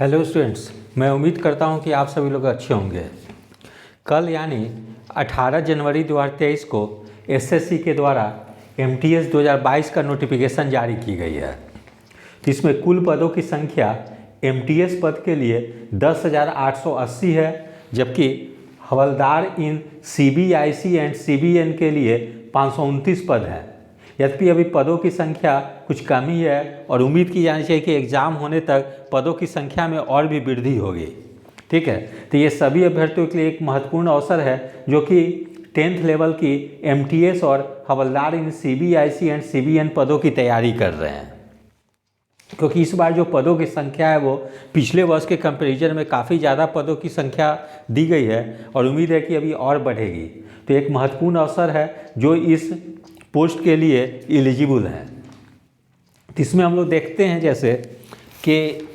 Hello students, मैं उम्मीद करता हूं कि आप सभी लोग अच्छे होंगे। कल यानी 18 जनवरी 2023 को एसएससी के द्वारा एमटीएस 2022 का नोटिफिकेशन जारी की गई है। इसमें कुल पदों की संख्या एमटीएस पद के लिए 10,880 है, जबकि हवलदार इन सीबीआईसी एंड सीबीएन के लिए 529 पद हैं। यद्यपि अभी पदों की संख्या कुछ कम ही है और उम्मीद की जानी चाहिए कि एग्ज़ाम होने तक पदों की संख्या में और भी वृद्धि होगी। ठीक है, तो ये सभी अभ्यर्थियों के लिए एक महत्वपूर्ण अवसर है जो कि 10th लेवल की एमटीएस और हवलदार इन सीबीआईसी एंड सीबीएन पदों की तैयारी कर रहे हैं, क्योंकि इस बार जो पदों की संख्या है वो पिछले वर्ष के कंपैरिजन में काफ़ी ज़्यादा पदों की संख्या दी गई है और उम्मीद है कि अभी और बढ़ेगी। तो एक महत्वपूर्ण अवसर है जो इस पोस्ट के लिए एलिजिबल हैं। इसमें हम लोग देखते हैं जैसे कि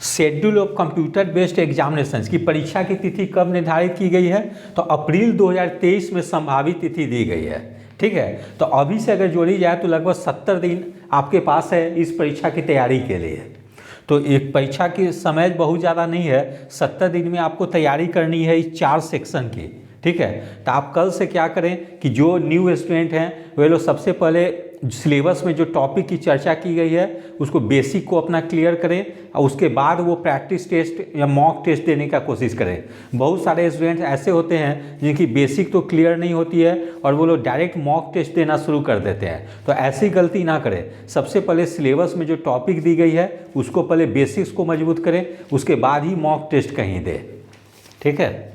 schedule of computer based examinations की परीक्षा की तिथि कब निर्धारित की गई है, तो अप्रैल 2023 में संभावित तिथि दी गई है। ठीक है, तो अभी से अगर जोड़ी जाए तो लगभग 70 दिन आपके पास है इस परीक्षा की तैयारी के लिए। तो एक परीक्षा की समय बहुत ज़्यादा नहीं है, 70 दिन में आपको तैयारी करनी है इस 4 सेक्शन की। ठीक है, तो आप कल से क्या करें कि जो न्यू स्टूडेंट हैं वे लोग सबसे पहले सिलेबस में जो टॉपिक की चर्चा की गई है उसको बेसिक को अपना क्लियर करें और उसके बाद वो प्रैक्टिस टेस्ट या मॉक टेस्ट देने का कोशिश करें। बहुत सारे स्टूडेंट्स ऐसे होते हैं जिनकी बेसिक तो क्लियर नहीं होती है और वो लोग डायरेक्ट मॉक टेस्ट देना शुरू कर देते हैं, तो ऐसी गलती ना करें। सबसे पहले सिलेबस में जो टॉपिक दी गई है उसको पहले बेसिक्स को मजबूत करें, उसके बाद ही मॉक टेस्ट कहीं दें। ठीक है,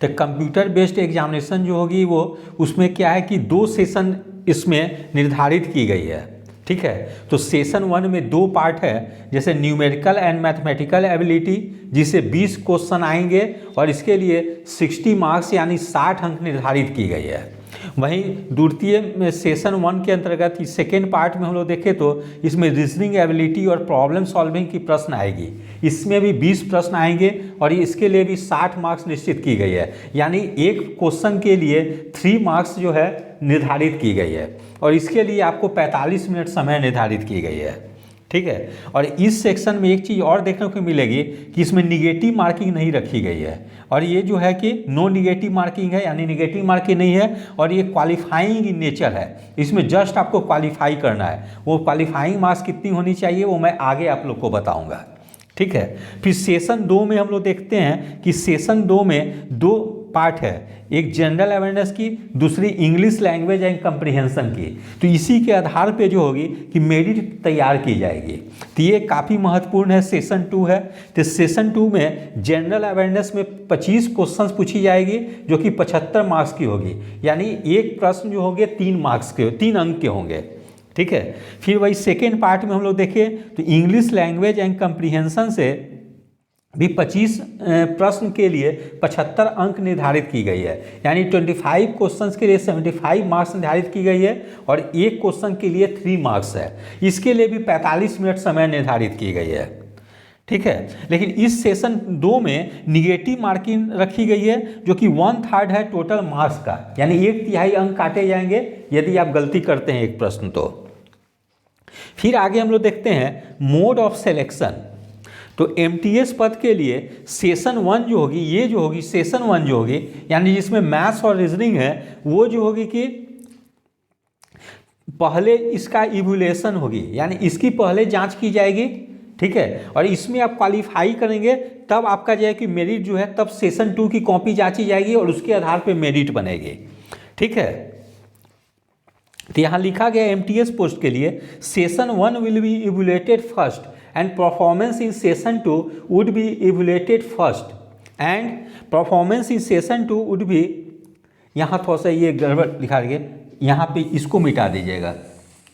तो कंप्यूटर बेस्ड एग्जामिनेशन जो होगी वो उसमें क्या है कि 2 सेशन इसमें निर्धारित की गई है। ठीक है, तो सेशन 1 में 2 पार्ट है, जैसे न्यूमेरिकल एंड मैथमेटिकल एबिलिटी जिसे 20 क्वेश्चन आएंगे और इसके लिए 60 मार्क्स यानी 60 अंक निर्धारित की गई है। वहीं द्वितीय में सेशन 1 के अंतर्गत सेकेंड पार्ट में हम लोग देखें तो इसमें रीजनिंग एबिलिटी और प्रॉब्लम सॉल्विंग की प्रश्न आएगी। इसमें भी 20 प्रश्न आएंगे और इसके लिए भी 60 मार्क्स निश्चित की गई है, यानी एक क्वेश्चन के लिए 3 मार्क्स जो है निर्धारित की गई है और इसके लिए आपको 45 मिनट समय निर्धारित की गई है। ठीक है, और इस सेक्शन में एक चीज़ और देखने को मिलेगी कि इसमें निगेटिव मार्किंग नहीं रखी गई है और ये जो है कि नो निगेटिव मार्किंग है, यानी निगेटिव मार्किंग नहीं है और ये क्वालिफाइंग इन नेचर है। इसमें जस्ट आपको क्वालिफाई करना है। वो क्वालिफाइंग मार्क्स कितनी होनी चाहिए वो मैं आगे आप लोग को बताऊँगा। ठीक है, फिर सेशन 2 में हम लोग देखते हैं कि सेशन 2 में 2 पार्ट है, एक जनरल अवेयरनेस की, दूसरी इंग्लिश लैंग्वेज एंड कंप्रीहेंशन की। तो इसी के आधार पे जो होगी कि मेरिट तैयार की जाएगी। तो ये काफ़ी महत्वपूर्ण है। सेशन 2 है, तो सेशन 2 में जनरल अवेयरनेस में 25 क्वेश्चंस पूछी जाएगी जो कि 75 मार्क्स की होगी, यानी एक प्रश्न जो होंगे 3 मार्क्स के, 3 अंक के होंगे। ठीक है, फिर वही सेकेंड पार्ट में हम लोग देखें तो इंग्लिश लैंग्वेज एंड कंप्रीहेंशन से भी 25 प्रश्न के लिए 75 अंक निर्धारित की गई है, यानी 25 क्वेश्चंस के लिए 75 मार्क्स निर्धारित की गई है और एक क्वेश्चन के लिए 3 मार्क्स है। इसके लिए भी 45 मिनट समय निर्धारित की गई है। ठीक है, लेकिन इस सेशन 2 में निगेटिव मार्किंग रखी गई है जो कि 1/3 है टोटल मार्क्स का, यानी 1/3 अंक काटे जाएंगे यदि आप गलती करते हैं एक प्रश्न तो। फिर आगे हम लोग देखते हैं मोड ऑफ सिलेक्शन। तो एमटीएस पद के लिए सेशन 1 जो होगी, ये जो होगी सेशन 1 जो होगी, यानी जिसमें मैथ्स और रीजनिंग है, वो जो होगी कि पहले इसका इवैल्यूएशन होगी, यानी इसकी पहले जांच की जाएगी। ठीक है, और इसमें आप क्वालिफाई करेंगे तब आपका जो है कि मेरिट जो है तब सेशन 2 की कॉपी जांची जाएगी और उसके आधार पे मेरिट बनेगी। ठीक है, तो यहाँ लिखा गया एमटीएस पोस्ट के लिए session 1 will be evaluated first and performance in session 2 would be evaluated first and performance in session 2 would be, यहाँ थोड़ा सा ये गड़बड़ लिखा गया, यहाँ पे इसको मिटा दीजिएगा,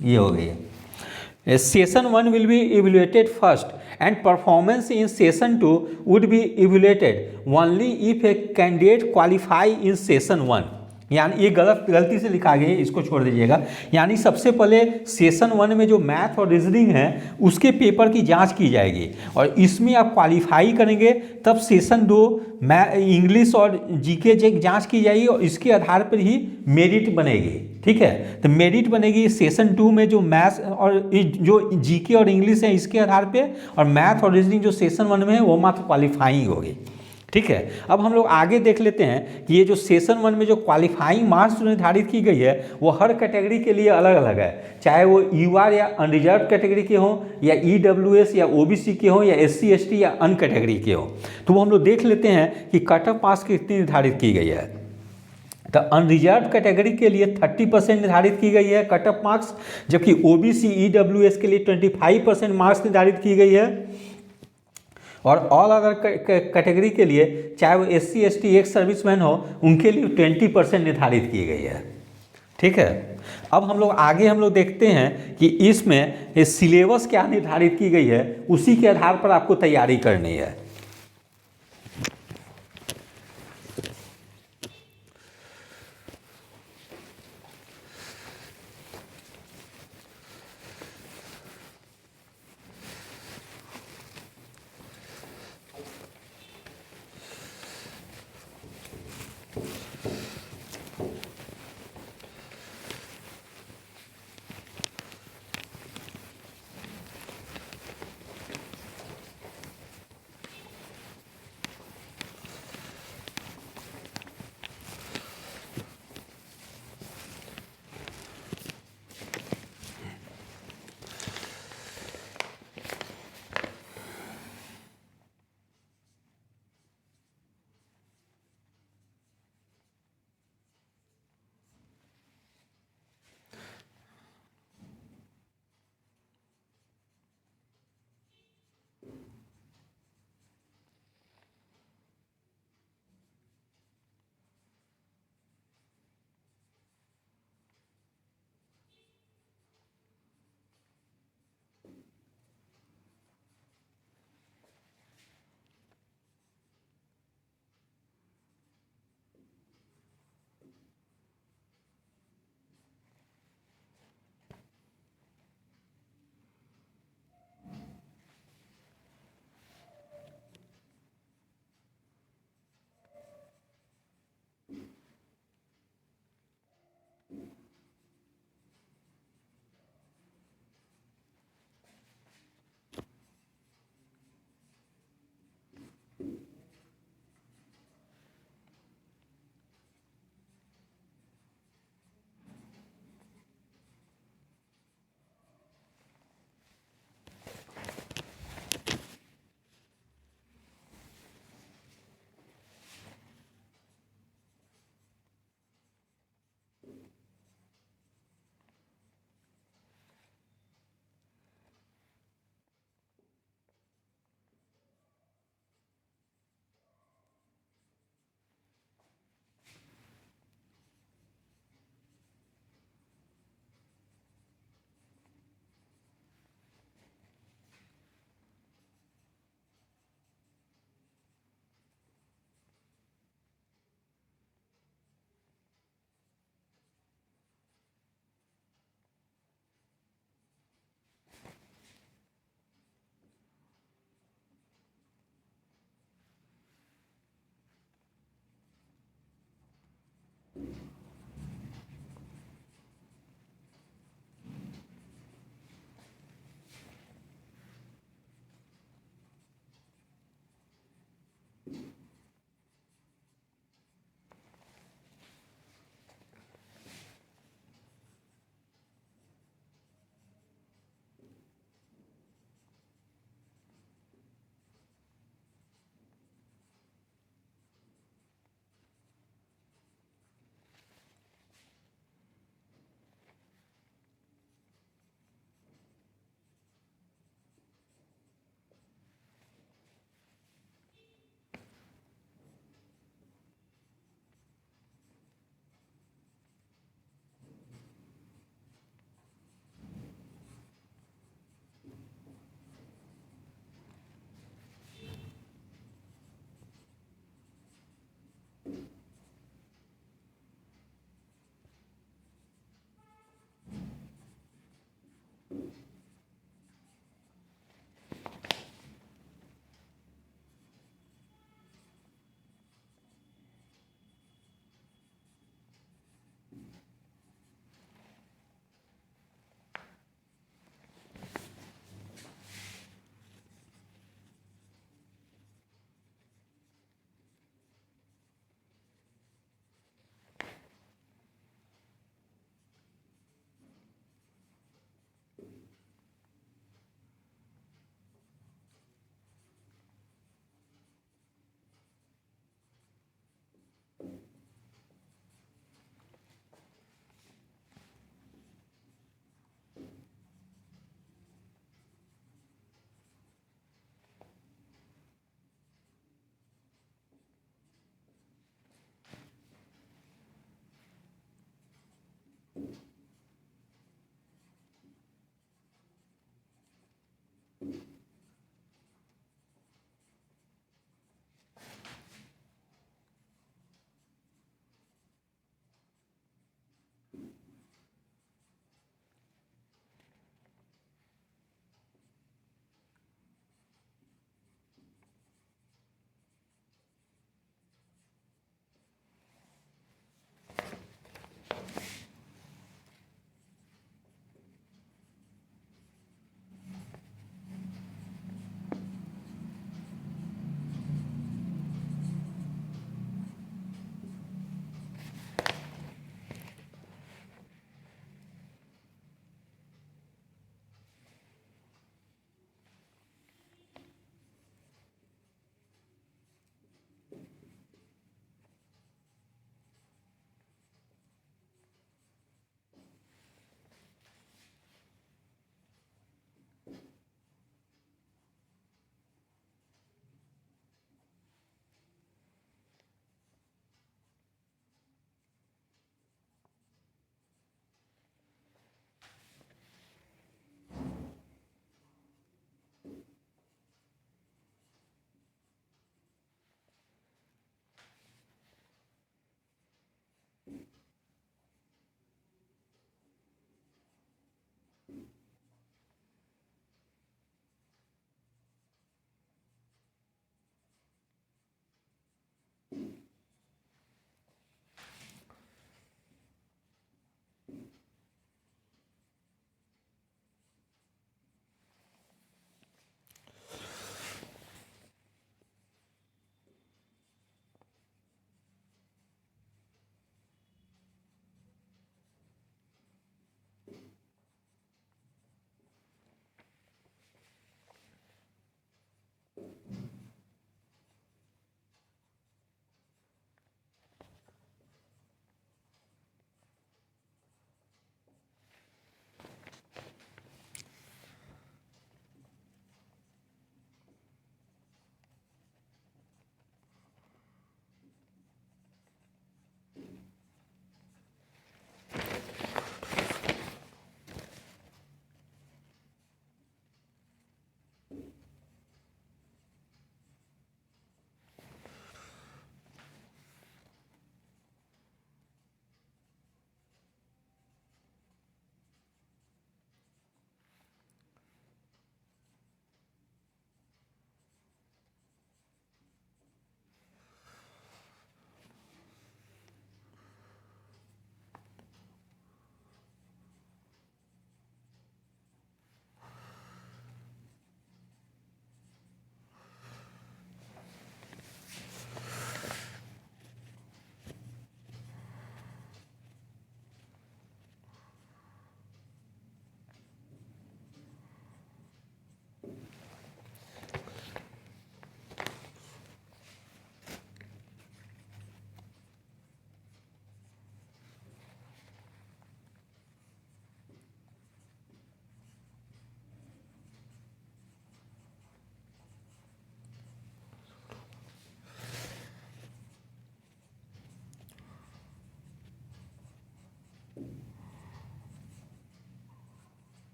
ये हो गई है। Session 1 will be evaluated first and performance in session 2 would be evaluated only if a candidate qualify in session 1। यानी ये गलती से लिखा गया है, इसको छोड़ दीजिएगा। यानी सबसे पहले सेशन 1 में जो मैथ और रीजनिंग है उसके पेपर की जांच की जाएगी और इसमें आप क्वालिफाई करेंगे तब सेशन 2 इंग्लिश और जीके जांच की जाएगी और इसके आधार पर ही मेरिट बनेगी। ठीक है, तो मेरिट बनेगी सेशन 2 में जो मैथ्स और जो जीके और इंग्लिश है इसके आधार पे, और मैथ और रीजनिंग जो सेशन 1 में है वो मात्र क्वालिफाइंग होगी। ठीक है, अब हम लोग आगे देख लेते हैं कि ये जो सेशन 1 में जो क्वालिफाइंग मार्क्स निर्धारित की गई है वो हर कैटेगरी के लिए अलग अलग है, चाहे वो यूआर या अनरिजर्व कैटेगरी के हों या ईडब्ल्यूएस या ओबीसी के हों या एससी एसटी या अन कैटेगरी के हों। तो वो हम लोग देख लेते हैं कि कट ऑफ पास कितनी निर्धारित की गई है। तो अनरिजर्व कैटेगरी के लिए 30% निर्धारित की गई है कट ऑफ मार्क्स, जबकि ओबीसी ईडब्ल्यूएस के लिए 25% मार्क्स निर्धारित की गई है, और ऑल अदर कैटेगरी के लिए चाहे वो एससी एसटी एक्स सर्विसमैन हो उनके लिए 20% निर्धारित की गई है। ठीक है, अब हम लोग आगे देखते हैं कि इसमें सिलेबस क्या निर्धारित की गई है, उसी के आधार पर आपको तैयारी करनी है।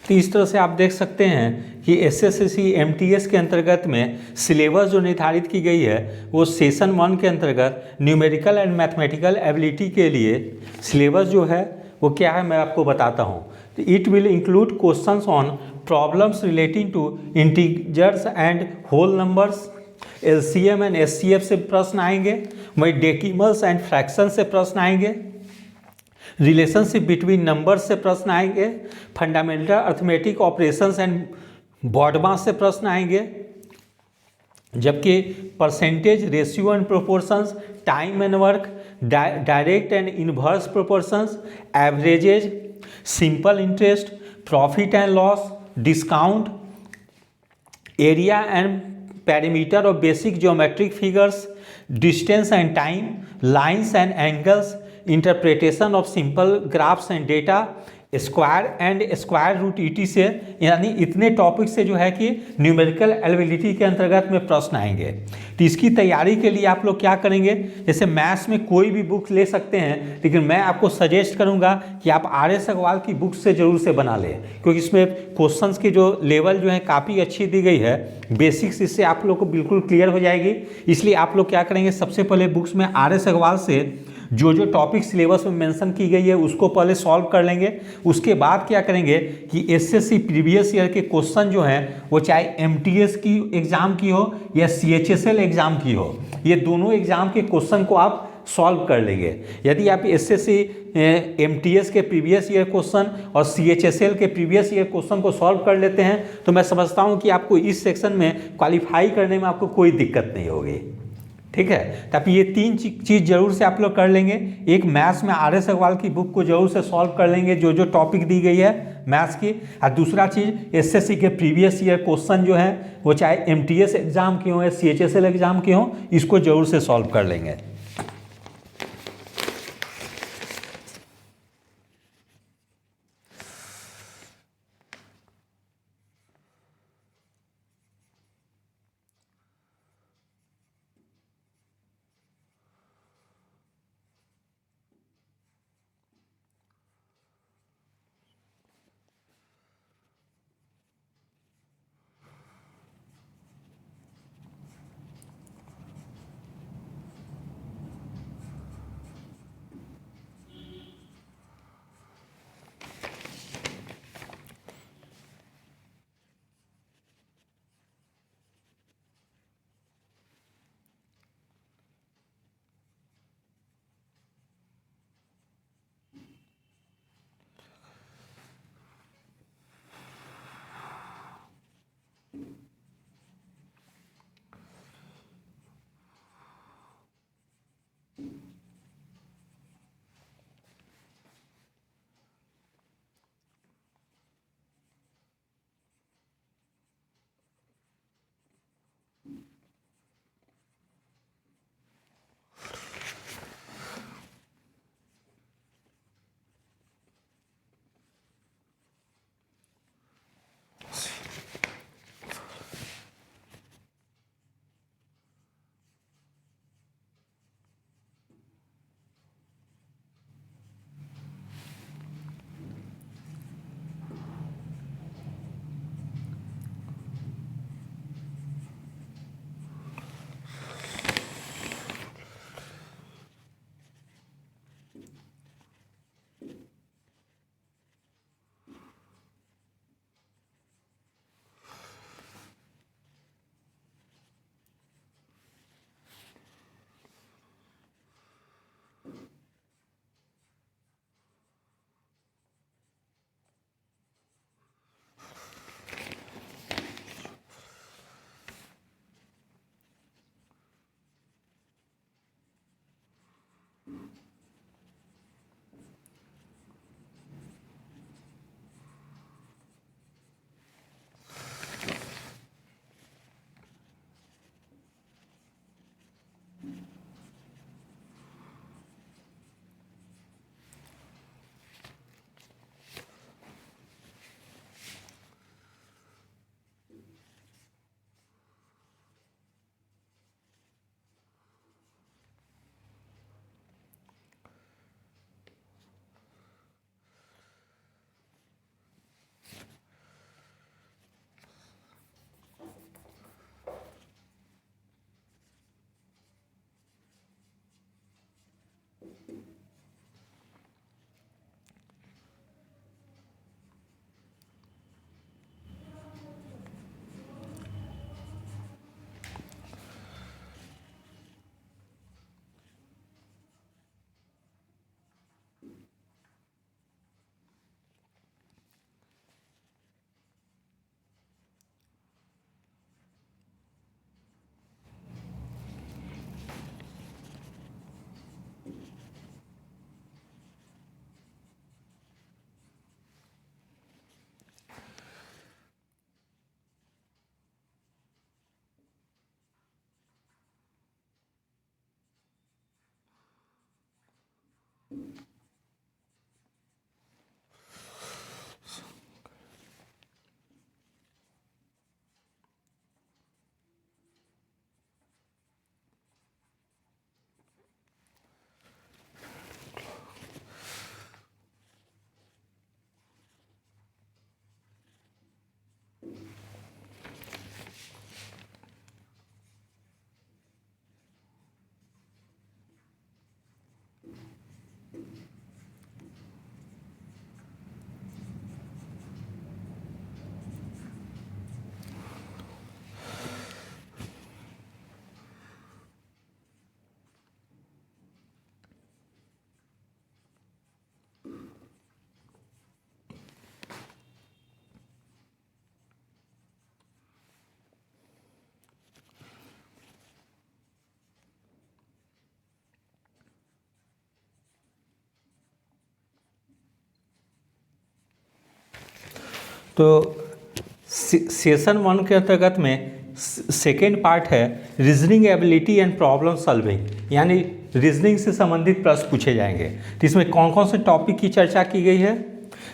तो इस तरह से आप देख सकते हैं कि एसएससी एमटीएस के अंतर्गत में सिलेबस जो निर्धारित की गई है वो सेशन 1 के अंतर्गत न्यूमेरिकल एंड मैथमेटिकल एबिलिटी के लिए सिलेबस जो है वो क्या है मैं आपको बताता हूँ। तो it will include questions on problems relating to integers and whole numbers, LCM and HCF से प्रश्न आएंगे, वही डेसिमल्स एंड फ्रैक्शन से प्रश्न आएंगे, रिलेशनशिप बिटवीन नंबर्स से प्रश्न आएंगे, fundamental arithmetic operations and BODMAS से प्रश्न आएंगे, जबकि percentage, ratio and proportions, time and work, direct and inverse proportions, averages, simple interest, profit and loss, discount, area and perimeter of basic geometric figures, distance and time, lines and angles, interpretation of simple graphs and data, square and square root ईटी से, यानी इतने topic से जो है कि numerical eligibility के अंतर्गत में प्रश्न आएंगे। तो इसकी तैयारी के लिए आप लोग क्या करेंगे, जैसे मैथ्स में कोई भी बुक ले सकते हैं, लेकिन मैं आपको सजेस्ट करूंगा कि आप आर एस अग्रवाल की बुक से जरूर से बना लें, क्योंकि इसमें क्वेश्चंस की जो लेवल जो है काफ़ी अच्छी दी गई है, बेसिक्स इससे आप लोग को बिल्कुल क्लियर हो जाएगी। इसलिए आप लोग क्या करेंगे, सबसे पहले बुक्स में आर एस अग्रवाल से जो जो टॉपिक सिलेबस में मेंशन की गई है उसको पहले सॉल्व कर लेंगे। उसके बाद क्या करेंगे कि एसएससी प्रीवियस ईयर के क्वेश्चन जो हैं वो चाहे एमटीएस की एग्जाम की हो या सीएचएसएल एग्जाम की हो, ये दोनों एग्जाम के क्वेश्चन को आप सॉल्व कर लेंगे। यदि आप एसएससी एमटीएस के प्रीवियस ईयर क्वेश्चन और सीएचएसएल के प्रीवियस ईयर क्वेश्चन को सॉल्व कर लेते हैं तो मैं समझता हूं कि आपको इस सेक्शन में क्वालिफाई करने में आपको कोई दिक्कत नहीं होगी। ठीक है, तो आप ये तीन चीज़ जरूर से आप लोग कर लेंगे। एक मैथ्स में आर एस अग्रवाल की बुक को जरूर से सॉल्व कर लेंगे, जो जो टॉपिक दी गई है मैथ्स की। और दूसरा चीज़ एसएससी के प्रीवियस ईयर क्वेश्चन जो है वो चाहे एमटीएस एग्जाम के हों या सीएचएसएल एग्जाम के हों, इसको जरूर से सॉल्व कर लेंगे। तो सेशन 1 के अंतर्गत में सेकेंड पार्ट है reasoning ability and problem solving, यानी रीजनिंग से संबंधित प्रश्न पूछे जाएंगे। तो इसमें कौन कौन से टॉपिक की चर्चा की गई है,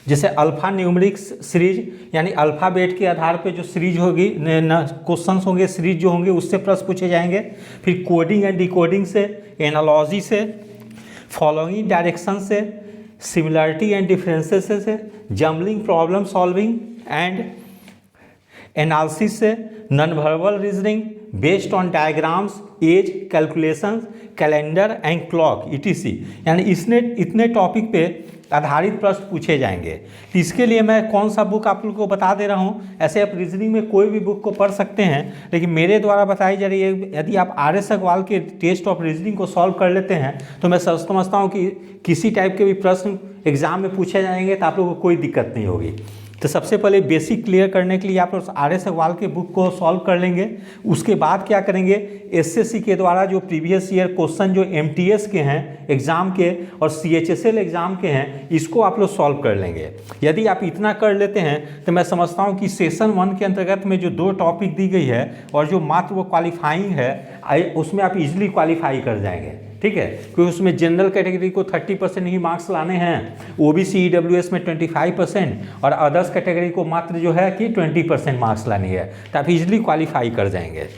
जैसे अल्फा न्यूमेरिक सीरीज, यानी अल्फ़ाबेट के आधार पे जो सीरीज होगी, क्वेश्चंस होंगे, सीरीज जो होंगे उससे प्रश्न पूछे जाएंगे। फिर कोडिंग एंड डिकोडिंग से, एनालॉजी से, फॉलोइंग डायरेक्शन से, सिमिलरिटी एंड डिफरेंसेस से, jumbling problem solving and analysis से, non verbal reasoning based on diagrams, age calculations, calendar and clock ETC, यानी इतने टॉपिक पे आधारित प्रश्न पूछे जाएंगे। तो इसके लिए मैं कौन सा बुक आप लोगों को बता दे रहा हूँ। ऐसे आप रीजनिंग में कोई भी बुक को पढ़ सकते हैं, लेकिन मेरे द्वारा बताई जा रही है, यदि आप RS अग्रवाल के टेस्ट ऑफ रीजनिंग को सॉल्व कर लेते हैं तो मैं समझता हूँ कि किसी टाइप के भी प्रश्न एग्जाम में पूछे जाएंगे तो आप लोगों को कोई दिक्कत नहीं होगी। तो सबसे पहले बेसिक क्लियर करने के लिए आप लोग RS अग्रवाल के बुक को सॉल्व कर लेंगे। उसके बाद क्या करेंगे, SSC के द्वारा जो प्रीवियस ईयर क्वेश्चन जो MTS के हैं एग्जाम के और CHSL एग्जाम के हैं, इसको आप लोग सॉल्व कर लेंगे। यदि आप इतना कर लेते हैं तो मैं समझता हूं कि सेशन 1 के अंतर्गत में जो 2 टॉपिक दी गई है और जो मात्र वो क्वालिफाइंग है, उसमें आप इजीली क्वालिफाई कर जाएंगे। ठीक है, क्योंकि उसमें जनरल कैटेगरी को 30% ही मार्क्स लाने हैं, OBC EWS में 25% और अदर्स कैटेगरी को मात्र जो है कि 20% मार्क्स लानी है, तो आप इजीली क्वालिफाई कर जाएंगे।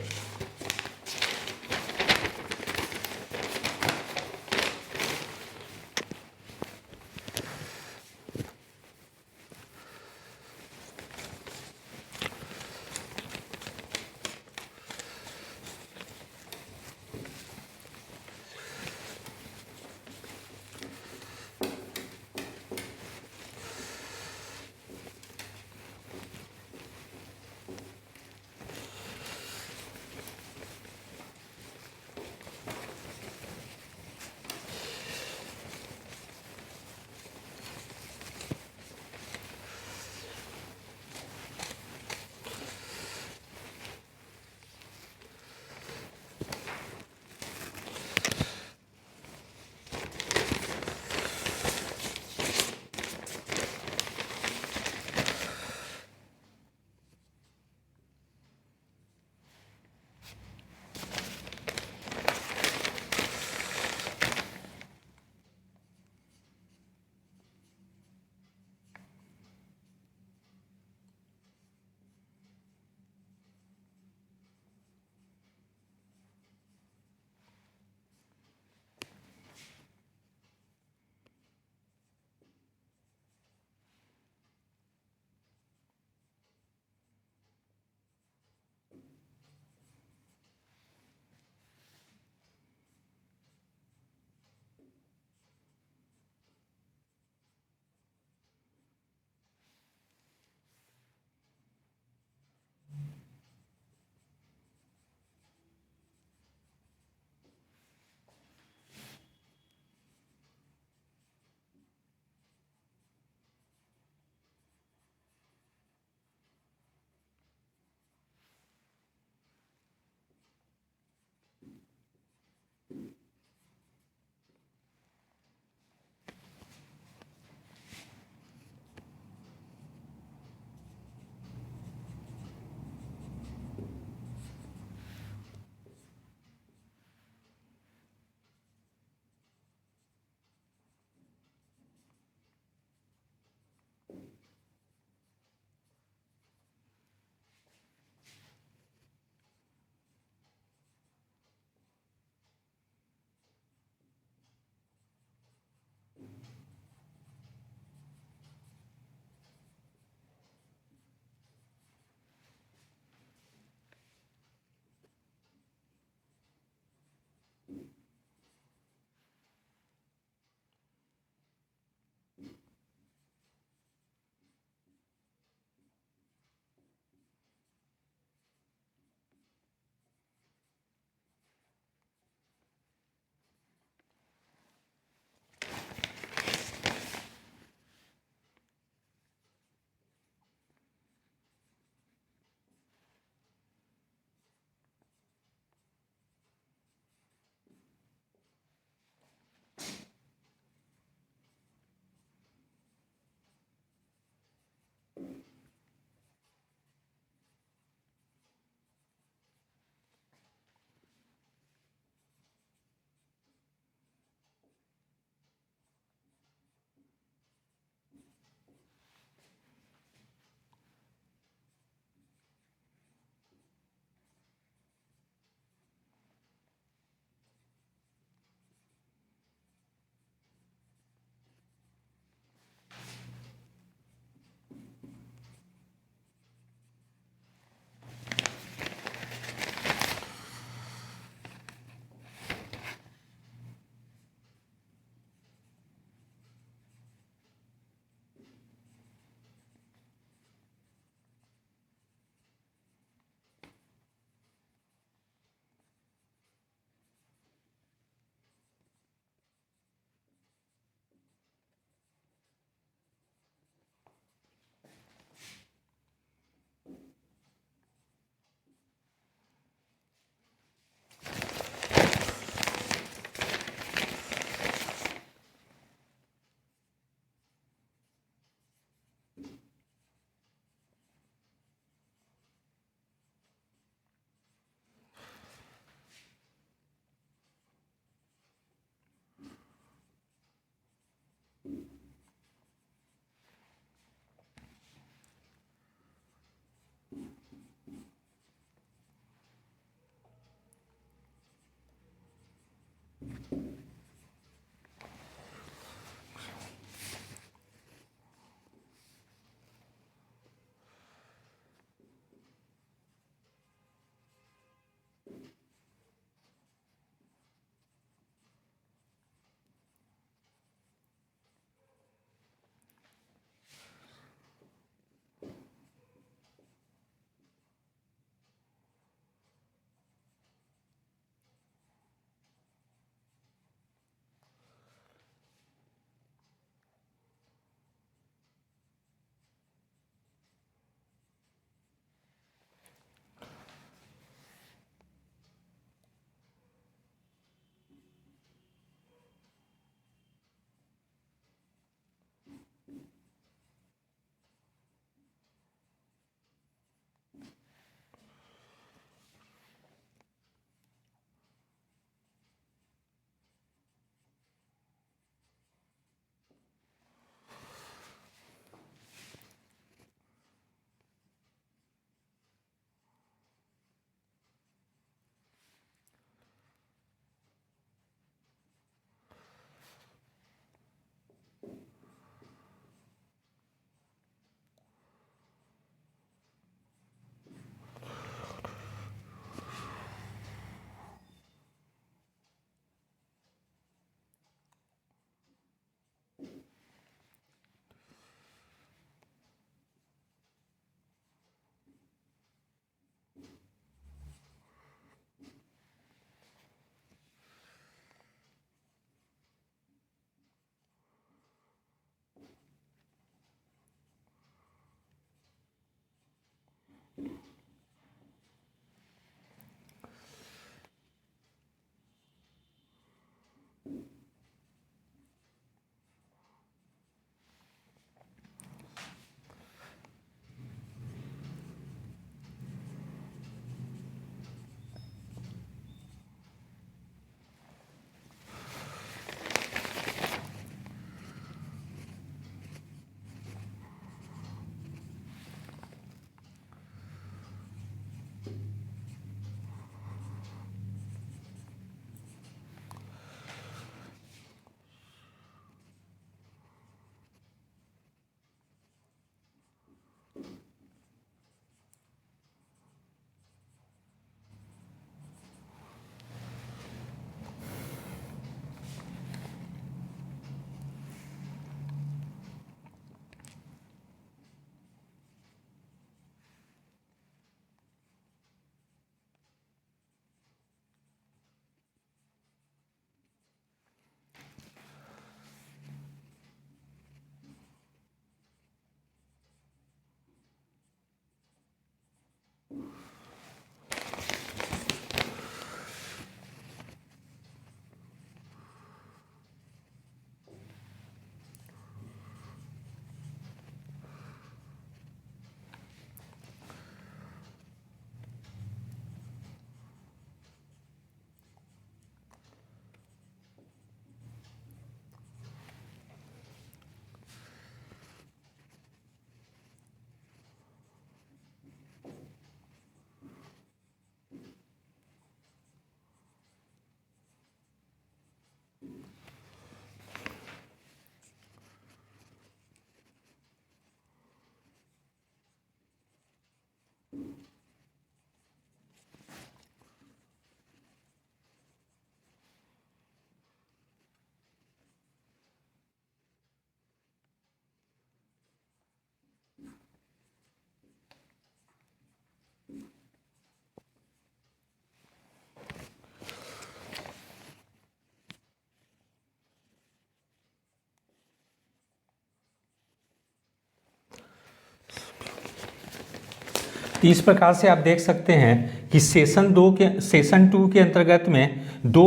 तो इस प्रकार से आप देख सकते हैं कि सेशन 2 के अंतर्गत में दो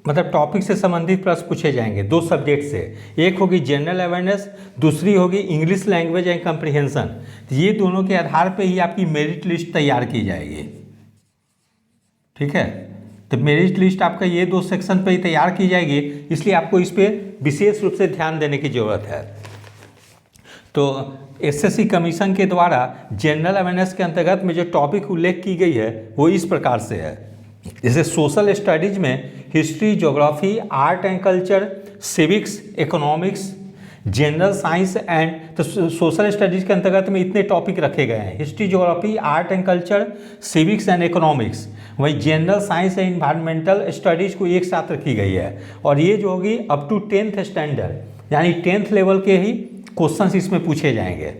मतलब टॉपिक से संबंधित प्रश्न पूछे जाएंगे, दो सब्जेक्ट से। एक होगी जनरल अवेयरनेस, दूसरी होगी इंग्लिश लैंग्वेज एंड कंप्रीहेंशन। ये दोनों के आधार पे ही आपकी मेरिट लिस्ट तैयार की जाएगी। ठीक है, तो मेरिट लिस्ट आपका ये दो सेक्शन पे ही तैयार की जाएगी, इसलिए आपको इस पर विशेष रूप से ध्यान देने की जरूरत है। तो एसएससी कमीशन के द्वारा जनरल अवेयरनेस के अंतर्गत में जो टॉपिक उल्लेख की गई है वो इस प्रकार से है। जैसे सोशल स्टडीज में history, geography, art and culture, civics, economics, general science and, तो सोशल स्टडीज के अंतर्गत में इतने टॉपिक रखे गए हैं, history, geography, art and culture, civics and economics. वही general science and environmental studies को एक साथ रखी गई है, और ये जो होगी अप टू 10th स्टैंडर्ड यानी 10th लेवल के ही क्वेश्चंस इसमें पूछे जाएंगे।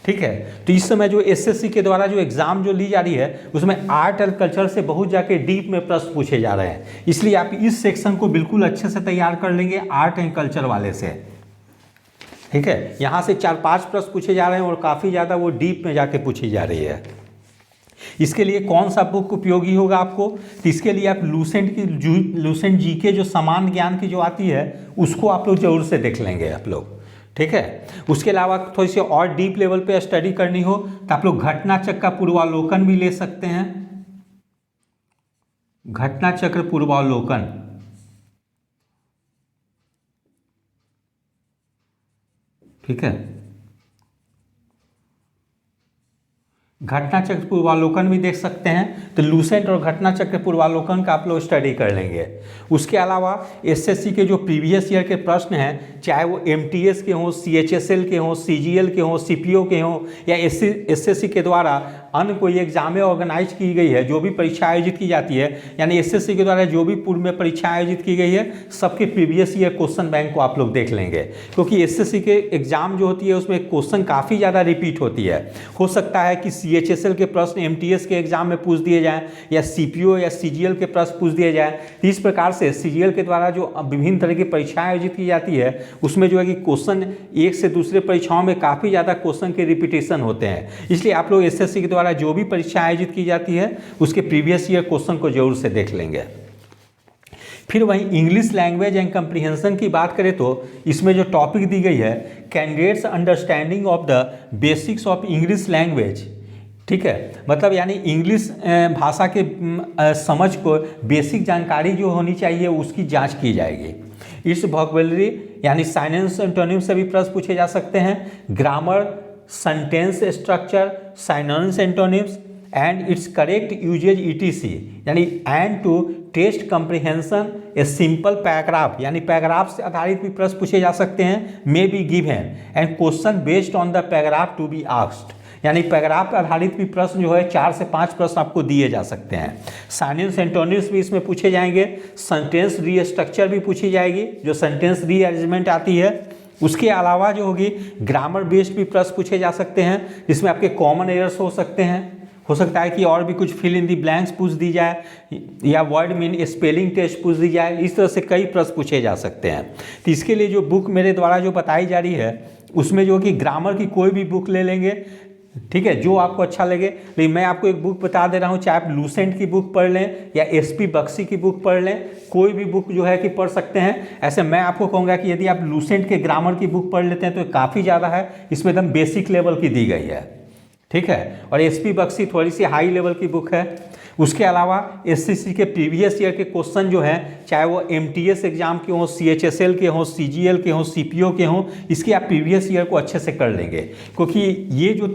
ठीक है, तो इस समय जो एसएससी के द्वारा जो एग्जाम जो ली जा रही है उसमें आर्ट एंड कल्चर से बहुत जाके डीप में प्रश्न पूछे जा रहे हैं, इसलिए आप इस सेक्शन को बिल्कुल अच्छे से तैयार कर लेंगे आर्ट एंड कल्चर वाले से। ठीक है, यहाँ से 4-5 प्रश्न पूछे जा रहे हैं और काफ़ी ज़्यादा वो डीप में जाके पूछी जा रही है। इसके लिए कौन सा बुक उपयोगी होगा आपको, तो इसके लिए आप लूसेंट जीके जो सामान्य ज्ञान की जो आती है उसको आप लोग जरूर से देख लेंगे आप लोग। ठीक है, उसके अलावा थोड़ी सी और डीप लेवल पे स्टडी करनी हो तो आप लोग घटना चक्र का पूर्वावलोकन भी ले सकते हैं। घटना चक्र पूर्वावलोकन, ठीक है, घटना चक्र पूर्वावलोकन भी देख सकते हैं। तो लूसेंट और घटना चक्र पूर्वावलोकन का आप लोग स्टडी कर लेंगे। उसके अलावा एसएससी के जो प्रीवियस ईयर के प्रश्न हैं, चाहे वो एमटीएस के हों, सीएचएसएल के हों, सीजीएल के हों, सीपीओ के हों, या एसएससी के द्वारा अन्य कोई एग्जामें ऑर्गेनाइज की गई है, जो भी परीक्षा आयोजित की जाती है, यानी एसएससी के द्वारा जो भी पूर्व में परीक्षा आयोजित की गई है, सबके प्रीवियस ईयर क्वेश्चन बैंक को आप लोग देख लेंगे। क्योंकि एसएससी के एग्जाम जो होती है उसमें क्वेश्चन काफ़ी ज़्यादा रिपीट होती है। हो सकता है कि सीएचएसएल के प्रश्न एमटीएस के एग्जाम में पूछ दिए जाएँ, या सीपीओ या सीजीएल के प्रश्न पूछ दिए जाएँ। इस प्रकार से सीजीएल के द्वारा जो विभिन्न तरह की परीक्षाएं आयोजित की जाती है उसमें जो है कि क्वेश्चन एक से दूसरे परीक्षाओं में काफ़ी ज़्यादा क्वेश्चन के रिपीटेशन होते हैं। इसलिए आप लोग एसएससी के द्वारा जो भी परीक्षा आयोजित की जाती है उसके प्रीवियस ईयर क्वेश्चन को जरूर से देख लेंगे। फिर वहीं इंग्लिश लैंग्वेज एंड कंप्रीहेंशन की बात करें तो इसमें जो टॉपिक दी गई है, candidates understanding of the basics of English language. ठीक है, मतलब यानी इंग्लिश भाषा के समझ को बेसिक जानकारी जो होनी चाहिए उसकी जांच की जाएगी। इट्स वोकैबुलरी यानी साइनेंस एंटोनिम से भी प्रश्न पूछे जा सकते हैं, grammar, sentence structure, synonyms antonyms and its correct usage ETC, यानी and to test comprehension a simple paragraph, यानी पैराग्राफ से आधारित भी प्रश्न पूछे जा सकते हैं, may be given and question based on the paragraph to be asked, यानी पैराग्राफ पर आधारित भी प्रश्न जो है 4 से 5 प्रश्न आपको दिए जा सकते हैं। साइनेंस एंटोनिम्स भी इसमें पूछे जाएंगे, सेंटेंस रीस्ट्रक्चर भी पूछी जाएगी, जो सेंटेंस रीअरेंजमेंट आती है। उसके अलावा जो होगी ग्रामर बेस्ड भी प्रश्न पूछे जा सकते हैं, जिसमें आपके कॉमन एरर्स हो सकते हैं। हो सकता है कि और भी कुछ फिल इन दी ब्लैंक्स पूछ दी जाए, या वर्ड मीन स्पेलिंग टेस्ट पूछ दी जाए। इस तरह से कई प्रश्न पूछे जा सकते हैं। तो इसके लिए जो बुक मेरे द्वारा जो बताई जा रही है उसमें जो कि ग्रामर की कोई भी बुक ले लेंगे, ठीक है, जो आपको अच्छा लगे। लेकिन मैं आपको एक बुक बता दे रहा हूँ, चाहे आप लूसेंट की बुक पढ़ लें या एसपी बख्शी की बुक पढ़ लें, कोई भी बुक जो है कि पढ़ सकते हैं। ऐसे मैं आपको कहूँगा कि यदि आप लूसेंट के ग्रामर की बुक पढ़ लेते हैं तो काफ़ी ज़्यादा है, इसमें एकदम बेसिक लेवल की दी गई है। ठीक है, और एसपी बख्शी थोड़ी सी हाई लेवल की बुक है। उसके अलावा एसएससी के प्रीवियस ईयर के क्वेश्चन जो हैं, चाहे वो एमटीएस एग्जाम के हों, सीएचएसएल के हों, सीजीएल के हों, सीपीओ के हों, इसके आप प्रीवियस ईयर को अच्छे से कर लेंगे। क्योंकि ये जो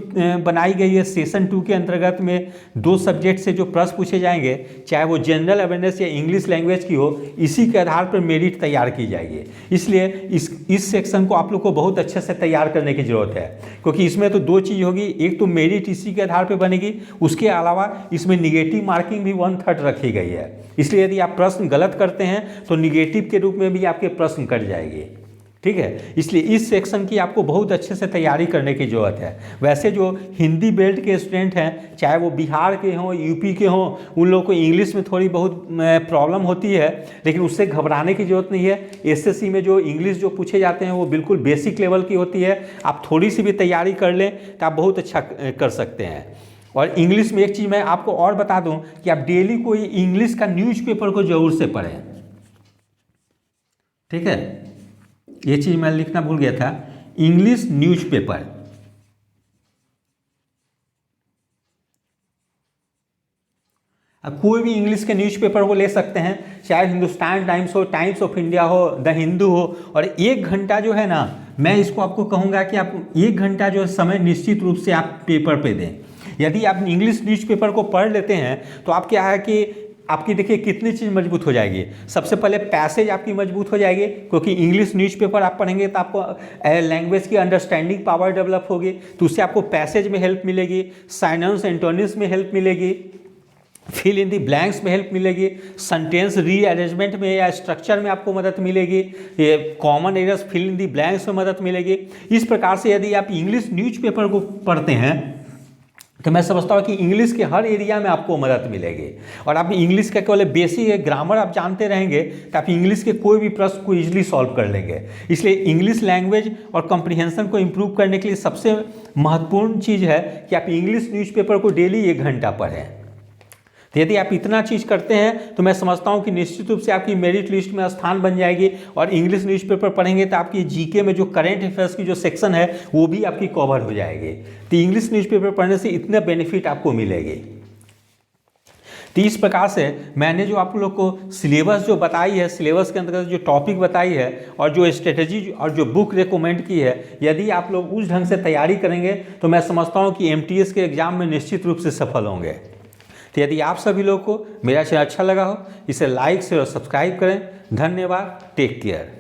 बनाई गई है सेशन 2 के अंतर्गत में 2 सब्जेक्ट से जो प्रश्न पूछे जाएंगे, चाहे वो जनरल अवेयरनेस या इंग्लिश लैंग्वेज की हो, इसी के आधार पर मेरिट तैयार की जाएगी। इसलिए इस सेक्शन को आप लोग को बहुत अच्छे से तैयार करने की जरूरत है, क्योंकि इसमें तो 2 चीज़ होगी, एक तो मेरिट इसी के आधार पर बनेगी, उसके अलावा इसमें निगेटिव मार्किंग भी 1/3 रखी गई है। इसलिए यदि आप प्रश्न गलत करते हैं तो निगेटिव के रूप में भी आपके प्रश्न कट जाएंगे। ठीक है, इसलिए इस सेक्शन की आपको बहुत अच्छे से तैयारी करने की जरूरत है। वैसे जो हिंदी बेल्ट के स्टूडेंट हैं, चाहे वो बिहार के हों, यूपी के हों, उन लोगों को इंग्लिश में थोड़ी बहुत प्रॉब्लम होती है, लेकिन उससे घबराने की जरूरत नहीं है। एसएससी में जो इंग्लिश जो पूछे जाते हैं वो बिल्कुल बेसिक लेवल की होती है। आप थोड़ी सी भी तैयारी कर लें तो आप बहुत अच्छा कर सकते हैं। और इंग्लिश में एक चीज़ मैं आपको और बता दूं कि आप डेली कोई इंग्लिश का न्यूज़पेपर को जरूर से पढ़ें, ठीक है। ये चीज़ मैं लिखना भूल गया था, इंग्लिश न्यूज़पेपर। अब कोई भी इंग्लिश के न्यूज़पेपर को ले सकते हैं, चाहे हिंदुस्तान टाइम्स हो, टाइम्स ऑफ इंडिया हो, द हिंदू हो, और 1 घंटा जो है ना, मैं इसको आपको कहूँगा कि आप 1 घंटा जो समय निश्चित रूप से आप पेपर पे दें। यदि आप इंग्लिश न्यूज़पेपर को पढ़ लेते हैं तो आप क्या है कि आपकी देखिए कितनी चीज़ मजबूत हो जाएगी। सबसे पहले पैसेज आपकी मजबूत हो जाएगी, क्योंकि इंग्लिश न्यूज़पेपर आप पढ़ेंगे तो आपको लैंग्वेज की अंडरस्टैंडिंग पावर डेवलप होगी, तो उससे आपको पैसेज में हेल्प मिलेगी, साइनोनिम्स एंटोनिम्स में हेल्प मिलेगी, फिल इन दी ब्लैंक्स में हेल्प मिलेगी, सेंटेंस रीअरेंजमेंट में या स्ट्रक्चर में आपको मदद मिलेगी, ये common errors fill in the blanks में मदद मिलेगी। इस प्रकार से यदि आप इंग्लिश न्यूज़पेपर को पढ़ते हैं तो मैं समझता हूँ कि इंग्लिश के हर एरिया में आपको मदद मिलेगी। और आप इंग्लिश का केवल बेसिक ग्रामर आप जानते रहेंगे तो आप इंग्लिश के कोई भी प्रश्न को ईजिली सॉल्व कर लेंगे। इसलिए इंग्लिश लैंग्वेज और कॉम्प्रिहेंशन को इम्प्रूव करने के लिए सबसे महत्वपूर्ण चीज़ है कि आप इंग्लिश न्यूज़पेपर को डेली 1 घंटा पढ़ें। तो यदि आप इतना चीज़ करते हैं तो मैं समझता हूं कि निश्चित रूप से आपकी मेरिट लिस्ट में स्थान बन जाएगी। और इंग्लिश न्यूज़पेपर पढ़ेंगे तो आपकी जीके में जो करंट अफेयर्स की जो सेक्शन है वो भी आपकी कवर हो जाएगी। तो इंग्लिश न्यूज़पेपर पढ़ने से इतने बेनिफिट आपको मिलेगी। तो इस प्रकार से मैंने जो आप लोग को सिलेबस जो बताई है, सिलेबस के अंतर्गत जो टॉपिक बताई है और जो स्ट्रेटेजी और जो बुक रिकमेंड की है, यदि आप लोग उस ढंग से तैयारी करेंगे तो मैं समझता हूँ कि MTS के एग्जाम में निश्चित रूप से सफल होंगे। तो यदि आप सभी लोग को मेरा चैनल अच्छा लगा हो, इसे लाइक से और सब्सक्राइब करें। धन्यवाद, टेक केयर।